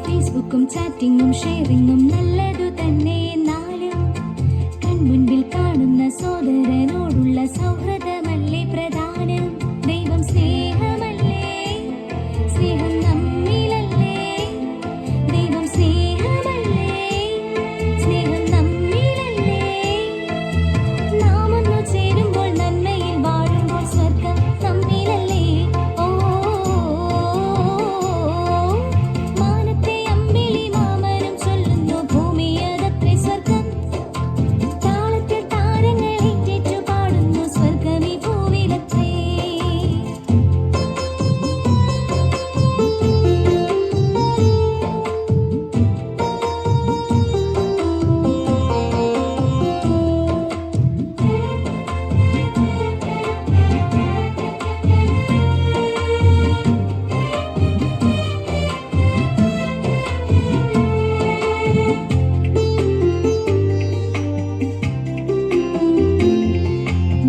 ഫേസ്ബുക്കും ചാറ്റിങ്ങും ഷെയറിങ്ങും നല്ലതു തന്നെ. എന്നാലും കൺമുൻപിൽ കാണുന്ന സോദരനോടുള്ള സൗഹൃദമല്ലേ പ്രധാനം. ദൈവം സ്നേഹമല്ലേ, സ്നേഹം നമ്മിലല്ലേ. ദൈവം സ്നേഹമല്ലേ, സ്നേഹം നമ്മിലല്ലേ. നാം ഒന്നു ചേരുമ്പോൾ നന്മയിൽ വാഴുമ്പോൾ സ്വർഗം നമ്മിലല്ലേ. ഓ മാനത്തെ അമ്പിളി മാമനും ചൊല്ലുന്നു ഭൂമിയതത്രേ സ്വർഗം. താളത്തിൽ താരങ്ങൾ ഏറ്റേറ്റു പാടുന്നു സ്വർഗമീ ഭൂവിലത്രേ.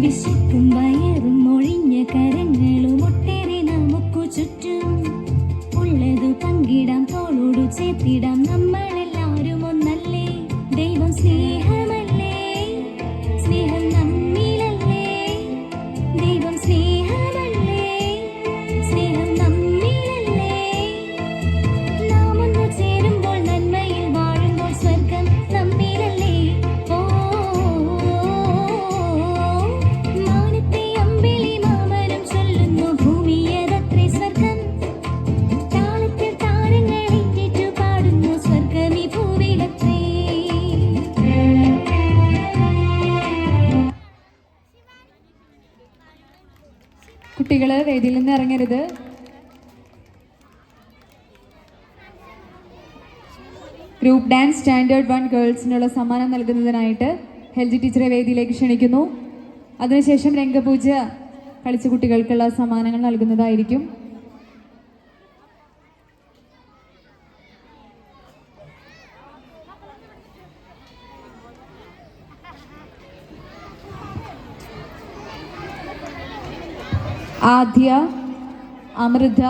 വിശക്കും വയറും ഒഴിഞ്ഞ കരങ്ങളും ഒട്ടേറെ നമുക്കു ചുറ്റും. ഉള്ളതു പങ്കിടാം, തോളോടു ചേർത്തിടാം, നമ്മളെല്ലാവരും ഒന്നല്ലേ. ദൈവം സ്നേഹമല്ലേ, സ്നേഹം നമ്മിലല്ലേ. ദൈവം സ്നേഹമല്ലേ, സ്നേഹം നമ്മിലല്ലേ. നാം ഒന്നു ചേരുമ്പോൾ നന്മയിൽ വാഴുമ്പോൾ സ്വർഗം നമ്മിലല്ലേ. ഓ മാനത്തെ അമ്പിളി മാമനും ചൊല്ലുന്നു ഭൂമിയതത്രേ സ്വർഗം. താളത്തിൽ താരങ്ങൾ ഏറ്റേറ്റു പാടുന്നു സ്വർഗമീ ഭൂവിലത്രേ. കുട്ടികൾ വേദിയിൽ നിന്ന് ഇറങ്ങരുത്. ഗ്രൂപ്പ് ഡാൻസ് സ്റ്റാൻഡേർഡ് 1 ഗേൾസിനുള്ള സമ്മാനം നൽകുന്നതിനായിട്ട് ഹെൽജി ടീച്ചറെ വേദിയിലേക്ക് ക്ഷണിക്കുന്നു. അതിനുശേഷം രംഗപൂജ കളിച്ച കുട്ടികൾക്കുള്ള സമ്മാനങ്ങൾ നൽകുന്നതായിരിക്കും. ആദ്യ, അമൃത,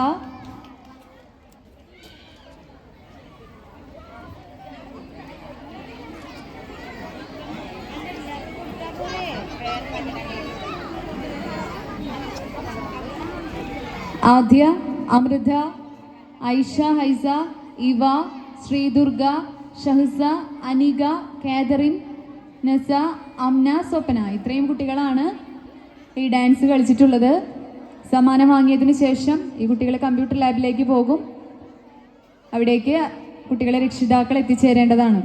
ആദ്യ, അമൃത, ഐഷ, ഹൈസ, ഇവ, ശ്രീദുർഗ, ഷഹ്സ, അനിക, കാതറിൻ, നസ, അംന, സ്വപ്ന ഇത്രയും കുട്ടികളാണ് ഈ ഡാൻസ് കളിച്ചിട്ടുള്ളത്. സമ്മാനം വാങ്ങിയതിന് ശേഷം ഈ കുട്ടികൾ കമ്പ്യൂട്ടർ ലാബിലേക്ക് പോകും. അവിടേക്ക് കുട്ടികളെ രക്ഷിതാക്കൾ എത്തിച്ചേരേണ്ടതാണ്.